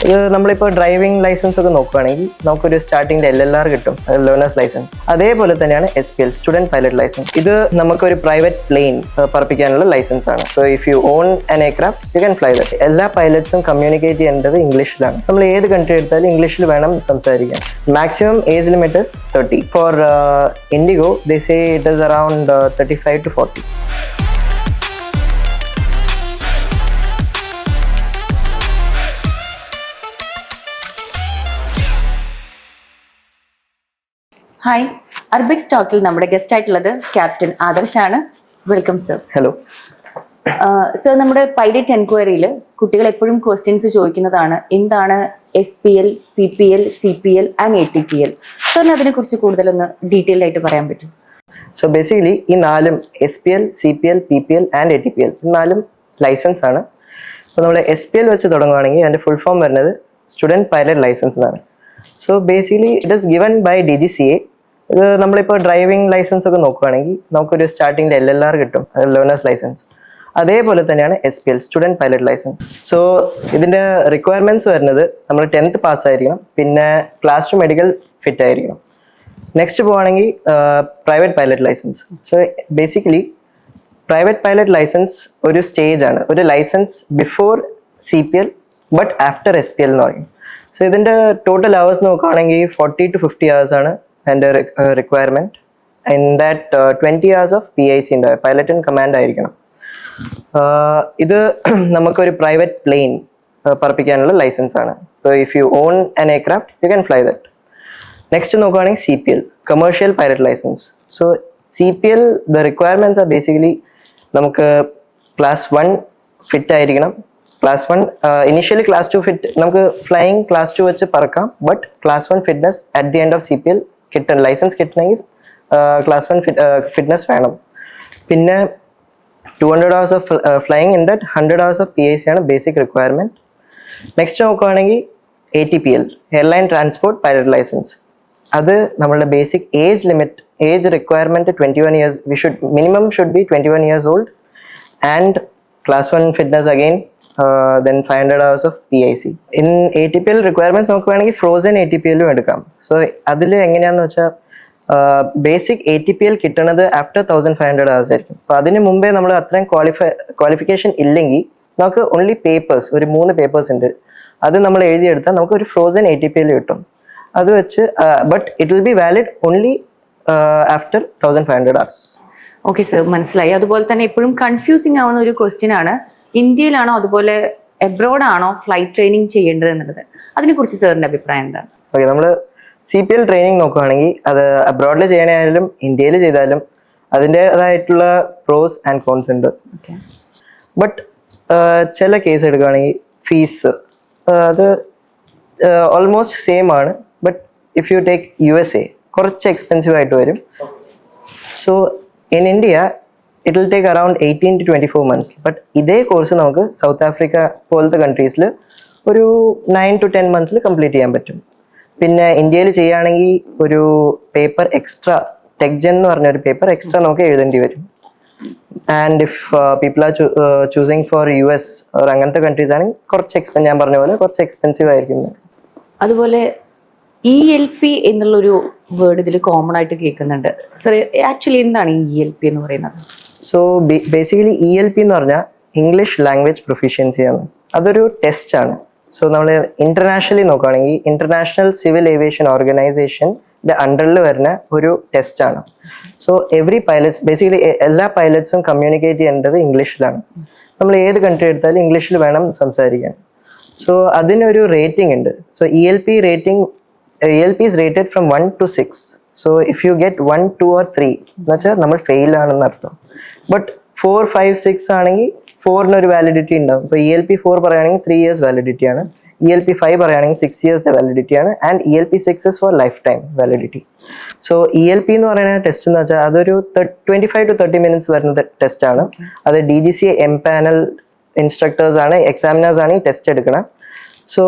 ഇത് നമ്മളിപ്പോൾ driving licence ഒക്കെ നോക്കുകയാണെങ്കിൽ നമുക്കൊരു സ്റ്റാർട്ടിങ്ങിൻ്റെ LLR കിട്ടും, ലേണേഴ്സ് ലൈസൻസ്. അതേപോലെ തന്നെയാണ് SPL, സ്റ്റുഡൻറ് പൈലറ്റ് ലൈസൻസ്. ഇത് നമുക്കൊരു പ്രൈവറ്റ് പ്ലെയിൻ പറപ്പിക്കാനുള്ള ലൈസൻസ് ആണ്. So if you own an aircraft you can fly that. എല്ലാ പൈലറ്റ്സും കമ്മ്യൂണിക്കേറ്റ് ചെയ്യേണ്ടത് ഇംഗ്ലീഷിലാണ്. നമ്മൾ ഏത് കൺട്രി എടുത്താലും ഇംഗ്ലീഷിൽ വേണം സംസാരിക്കാൻ. Maximum age limit is 30. For Indigo they say it is around 35 to 40. Hi, അർബിക്സ് ടോക്കിൽ നമ്മുടെ ഗസ്റ്റ് ആയിട്ടുള്ളത് ക്യാപ്റ്റൻ ആദർശാണ്. Welcome sir. Hello sir. നമ്മുടെ പൈലറ്റ് എൻക്വയറിയിൽ കുട്ടികൾ എപ്പോഴും ക്വസ്റ്റ്യൻസ് ചോദിക്കുന്നതാണ്, എന്താണ് SPL, PPL, CPL and ATPL? സാറിന് അതിനെ കുറിച്ച് കൂടുതലൊന്ന് ഡീറ്റെയിൽ ആയിട്ട് പറയാൻ പറ്റും? സോ ബേസിക്കലി ഈ നാലും SPL, CPL, PPL and ATPL ഈ നാലും ലൈസൻസ് ആണ്. അപ്പോൾ നമ്മൾ SPL വെച്ച് തുടങ്ങുകയാണെങ്കിൽ അതിൻ്റെ ഫുൾ ഫോം വരുന്നത് സ്റ്റുഡൻറ് പൈലറ്റ് ലൈസൻസ് എന്നാണ്. So basically it is given by DGCA. ഇത് നമ്മളിപ്പോൾ ഡ്രൈവിംഗ് ലൈസൻസ് ഒക്കെ നോക്കുകയാണെങ്കിൽ നമുക്കൊരു സ്റ്റാർട്ടിങ്ങിൻ്റെ LLR കിട്ടും, ലേണേഴ്സ് ലൈസൻസ്. അതേപോലെ തന്നെയാണ് SPL, student pilot licence. So ഇതിൻ്റെ റിക്വയർമെൻറ്റ്സ് വരുന്നത് നമ്മൾ 10th പാസ് ആയിരിക്കണം, പിന്നെ ക്ലാസ് 2 മെഡിക്കൽ ഫിറ്റ് ആയിരിക്കണം. നെക്സ്റ്റ് പോവുകയാണെങ്കിൽ private pilot licence. So basically private pilot licence ഒരു സ്റ്റേജ് ആണ്, ഒരു licence before CPL but after SPL എന്ന് പറയും. സോ ഇതിൻ്റെ ടോട്ടൽ അവേഴ്സ് നോക്കുകയാണെങ്കിൽ 40 to 50 hours ആണ് എൻ്റെ requirement. In that 20 hours of PIC ഉണ്ട്, പൈലറ്റ് ഇൻ കമാൻഡ് ആയിരിക്കണം. ഇത് നമുക്കൊരു പ്രൈവറ്റ് പ്ലെയിൻ പറപ്പിക്കാനുള്ള ലൈസൻസ് ആണ്. So if you own an aircraft you can fly that. Next നോക്കുകയാണെങ്കിൽ CPL, commercial pilot licence. So CPL the requirements are basically നമുക്ക് class 1 fit ആയിരിക്കണം. Class 1 initially class 2 fit, നമുക്ക് flying class 2 വെച്ച് പറക്കാം. But class 1 fitness at the end of CPL കിട്ടണം. Licence കിട്ടണമെങ്കിൽ class 1 fitness വേണം. പിന്നെ 200 hours of flying, in that 100 hours of PIC ആണ് ബേസിക് റിക്വയർമെൻറ്റ്. നെക്സ്റ്റ് നോക്കുകയാണെങ്കിൽ ATPL, airline transport pilot licence. അത് നമ്മളുടെ basic age limit, age requirement 21 years. Minimum should be 21 years old and class 1 fitness again. Then 500 hours of PIC. In ATPL requirements നോക്കുകയാണെങ്കിൽ frozen ATPLും എടുക്കാം. So അതിൽ എങ്ങനെയാണെന്ന് വെച്ചാൽ basic ATPL കിട്ടുന്നത് after 1500 hours ആയിരിക്കും. അപ്പോൾ അതിന് മുമ്പേ നമ്മൾ അത്രയും ക്വാളിഫിക്കേഷൻ ഇല്ലെങ്കിൽ നമുക്ക് ഓൺലി പേപ്പേഴ്സ്, ഒരു 3 പേപ്പേഴ്സ് ഉണ്ട്, അത് നമ്മൾ എഴുതിയെടുത്താൽ നമുക്ക് ഒരു ഫ്രോസൺ ATPL കിട്ടും. അത് വെച്ച് but it will be valid only after 1500 hours. Okay sir, മനസ്സിലായി. അതുപോലെ തന്നെ എപ്പോഴും കൺഫ്യൂസിങ് ആവുന്ന ഒരു ക്വസ്റ്റ്യൻ ആണ്, ഇന്ത്യയിലാണോ അതുപോലെ എബ്രോഡ് ആണോ ഫ്ലൈറ്റ് ട്രെയിനിങ് ചെയ്യേണ്ടത് എന്നുള്ളത്. അതിനെക്കുറിച്ച് സാറിന്റെ അഭിപ്രായം എന്താണ്? ഓക്കെ, നമ്മൾ CPL ട്രെയിനിങ് നോക്കുകയാണെങ്കിൽ അത് അബ്രോഡിൽ ചെയ്യണായാലും ഇന്ത്യയിൽ ചെയ്താലും അതിൻ്റെതായിട്ടുള്ള പ്രോസ് ആൻഡ് കോൺസ് ഉണ്ട്. ബട്ട് ചില കേസ് എടുക്കുകയാണെങ്കിൽ ഫീസ് അത് ഓൾമോസ്റ്റ് സെയിം ആണ്. But if you take USA കുറച്ച് എക്സ്പെൻസീവ് ആയിട്ട് വരും. So in India it will take around 18 to 24 months. But ഇതേ കോഴ്സ് നമുക്ക് സൗത്ത് ആഫ്രിക്ക പോലത്തെ കൺട്രീസിൽ ഒരു 9 to 10 months കംപ്ലീറ്റ് ചെയ്യാൻ പറ്റും. പിന്നെ ഇന്ത്യയിൽ ചെയ്യുകയാണെങ്കിൽ ഒരു പേപ്പർ എക്സ്ട്രാ, ടെക്ജൻ എന്ന് പറഞ്ഞൊരു പേപ്പർ എക്സ്ട്രാ നമുക്ക് എഴുതേണ്ടി വരും. And if people are choosing for US അങ്ങനത്തെ കൺട്രീസ് ആണെങ്കിൽ ഞാൻ പറഞ്ഞ പോലെ കുറച്ച് എക്സ്പെൻസീവ് ആയിരിക്കും. അതുപോലെ ELP എന്നുള്ളൊരു വേർഡ് ഇതിൽ കോമൺ ആയിട്ട് കേൾക്കുന്നുണ്ട്. സർ, ആക്ച്വലി എന്താണ് ELP എന്ന് പറയുന്നത്? സോ ബേസിക്കലി ELP എന്ന് പറഞ്ഞാൽ ഇംഗ്ലീഷ് ലാംഗ്വേജ് പ്രൊഫിഷ്യൻസി ആണ്. അതൊരു ടെസ്റ്റ് ആണ്. സോ നമ്മൾ ഇന്റർനാഷണലി നോക്കുകയാണെങ്കിൽ ഇന്റർനാഷണൽ സിവിൽ ഏവിയേഷൻ ഓർഗനൈസേഷൻ്റെ അണ്ടറിൽ വരുന്ന ഒരു ടെസ്റ്റ് ആണ്. സോ എവറി പൈലറ്റ്സ്, ബേസിക്കലി എല്ലാ പൈലറ്റ്സും കമ്മ്യൂണിക്കേറ്റ് ചെയ്യേണ്ടത് ഇംഗ്ലീഷിലാണ്. നമ്മൾ ഏത് കൺട്രി എടുത്താലും ഇംഗ്ലീഷിൽ വേണം സംസാരിക്കാൻ. സോ അതിനൊരു റേറ്റിംഗ് ഉണ്ട്. So ELP is rated from 1 to 6. So if you get 1, 2 or 3 എന്നുവെച്ചാൽ നമ്മൾ ഫെയിൽ ആണെന്ന് അർത്ഥം. ബട്ട് 4, 5, 6 ആണെങ്കിൽ 4-ന് ഒരു വാലിഡിറ്റി ഉണ്ടാവും. ഇപ്പോൾ ELP 4 പറയുകയാണെങ്കിൽ 3 years വാലിഡിറ്റി ആണ്. ELP 5 പറയുകയാണെങ്കിൽ 6 years വാലിഡിറ്റി ആണ്. And ELP 6 is for life time validity. So ELP എന്ന് പറയുന്ന ടെസ്റ്റ് എന്ന് വെച്ചാൽ അതൊരു 25 to 30 minutes വരുന്ന ടെസ്റ്റ് ആണ്. അത് DGCA M-panel ഇൻസ്ട്രക്ടേഴ്സ് ആണ്, എക്സാമിനേഴ്സ് ആണ് ഈ ടെസ്റ്റ് എടുക്കണം. സോ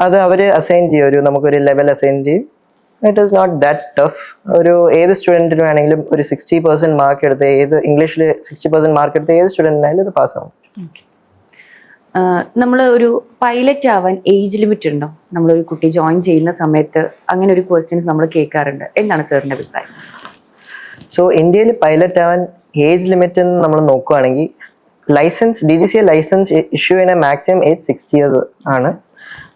അത് അവർ അസൈൻ ചെയ്യും, നമുക്കൊരു ലെവൽ അസൈൻ ചെയ്യും. It is not that tough. ഒരു ഏത് സ്റ്റുഡൻറ്റിന് വേണമെങ്കിലും ഒരു 60% മാർക്ക് എടുത്ത്, ഏത് ഇംഗ്ലീഷിൽ 60% മാർക്ക് എടുത്ത് ഏത് സ്റ്റുഡൻറ്റിനായാലും ഇത് പാസ്സാവും. നമ്മൾ ഒരു പൈലറ്റ് ആവാൻ ഏജ് ലിമിറ്റ് ഉണ്ടോ? നമ്മളൊരു കുട്ടി ജോയിൻ ചെയ്യുന്ന സമയത്ത് അങ്ങനെ ഒരു ക്വസ്റ്റ്യൻസ് നമ്മൾ കേൾക്കാറുണ്ട്. എന്താണ് സാറിന്റെ അഭിപ്രായം? സോ ഇന്ത്യയിൽ പൈലറ്റ് ആവാൻ ഏജ് ലിമിറ്റ് നമ്മൾ നോക്കുകയാണെങ്കിൽ ലൈസൻസ് DGCA ലൈസൻസ് ഇഷ്യൂ ചെയ്യുന്ന മാക്സിമം ഏജ് 60 years ആണ്.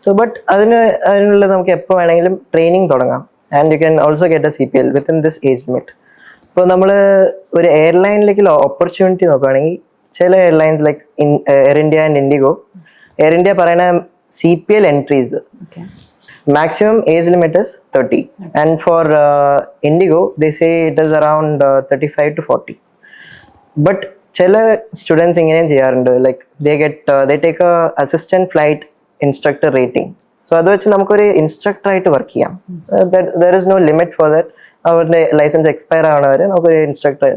സോ ബട്ട് അതിനുള്ള നമുക്ക് എപ്പോൾ വേണമെങ്കിലും ട്രെയിനിങ് തുടങ്ങാം. And you can also get A CPL within this age limit. ഇപ്പോൾ നമ്മൾ ഒരു എയർലൈനിലേക്കുള്ള ഓപ്പർച്യൂണിറ്റി നോക്കുകയാണെങ്കിൽ ചില airlines like air India and IndiGo, air India പറയുന്ന CPL entries maximum age limit is 30, and for Indigo they say it is around 35 to 40. But ചില students ഇങ്ങനെയും ചെയ്യാറുണ്ട്, like they take a assistant flight instructor rating. So അത് വെച്ച് നമുക്കൊരു instructor ആയിട്ട് work ചെയ്യാം. There is no limit for that. അവരുടെ licence expire ആവണവരെ നമുക്കൊരു instructor,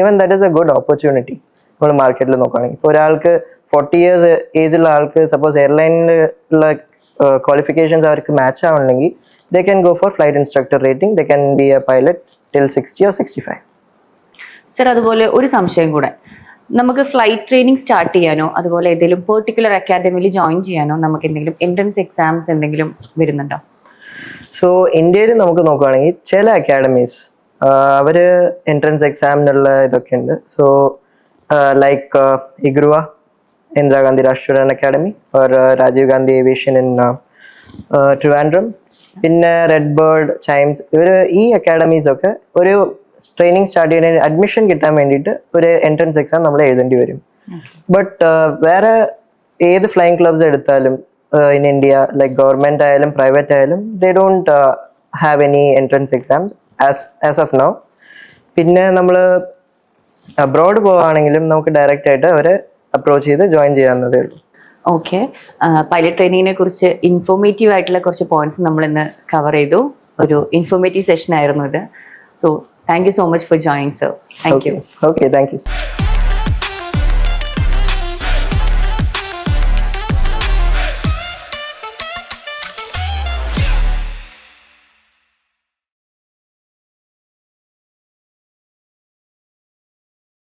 even that is a good opportunity നമ്മൾ മാർക്കറ്റിൽ നോക്കുകയാണെങ്കിൽ. ഇപ്പോൾ ഒരാൾക്ക് 40 years ഏജുള്ള ആൾക്ക് സപ്പോസ് എയർലൈനിലുള്ള ക്വാളിഫിക്കേഷൻസ് അവർക്ക് മാച്ച് ആവണമെങ്കിൽ they can go for flight instructor rating. They can be a pilot till 60 or 65. Sir, അതുപോലെ ഒരു സംശയം കൂടെ, നമുക്ക് ഫ്ലൈറ്റ് ട്രെയിനിങ് സ്റ്റാർട്ട് ചെയ്യാനോ അതുപോലെ ഏതെങ്കിലും പെർട്ടിക്കുലർ അക്കാദമിയിൽ ജോയിൻ ചെയ്യാനോ നമുക്ക് എന്തെങ്കിലും എൻട്രൻസ് എക്സാംസ് എന്തെങ്കിലും വരുന്നുണ്ടോ? സോ ഇന്ത്യയിൽ നമുക്ക് നോക്കുകയാണെങ്കിൽ ചില അക്കാഡമീസ് അവർ എൻട്രൻസ് എക്സാമിനുള്ള ഇതൊക്കെ ഉണ്ട്. So like IGRUA, Indira Gandhi Rashtriya academy, or Rajiv Gandhi aviation in Trivandrum, പിന്നെ റെഡ് ബേർഡ്, ചൈംസ്, ഇവർ ഈ അക്കാഡമീസ് ഒക്കെ ഒരു ട്രെയിനിങ് സ്റ്റാർട്ട് ചെയ്യുന്നതിന് അഡ്മിഷൻ കിട്ടാൻ വേണ്ടിയിട്ട് ഒരു എൻട്രൻസ് എക്സാം നമ്മൾ എഴുതേണ്ടി വരും. ബട്ട് വേറെ ഏത് ഫ്ലൈയിങ് ക്ലബ്സ് എടുത്താലും ഇൻ ഇന്ത്യ, ലൈക്ക് ഗവൺമെന്റ് ആയാലും പ്രൈവറ്റ് ആയാലും, they don't have any entrance exams as of now. പിന്നെ നമ്മൾ അബ്രോഡ് പോവുകയാണെങ്കിലും നമുക്ക് ഡയറക്റ്റ് ആയിട്ട് അവരെ അപ്രോച്ച് ചെയ്ത് ജോയിൻ ചെയ്യാവുന്നതേ ഉള്ളൂ. ഓക്കെ, പൈലറ്റ് ട്രെയിനിങ്ങിനെ കുറിച്ച് ഇൻഫോർമേറ്റീവ് ആയിട്ടുള്ള കുറച്ച് പോയിന്റ്സ് നമ്മൾ ഇന്ന് കവർ ചെയ്തു. ഒരു ഇൻഫോർമേറ്റീവ് സെഷൻ ആയിരുന്നു ഇത്. So thank you so much for joining sir. Thank you. Okay, thank you.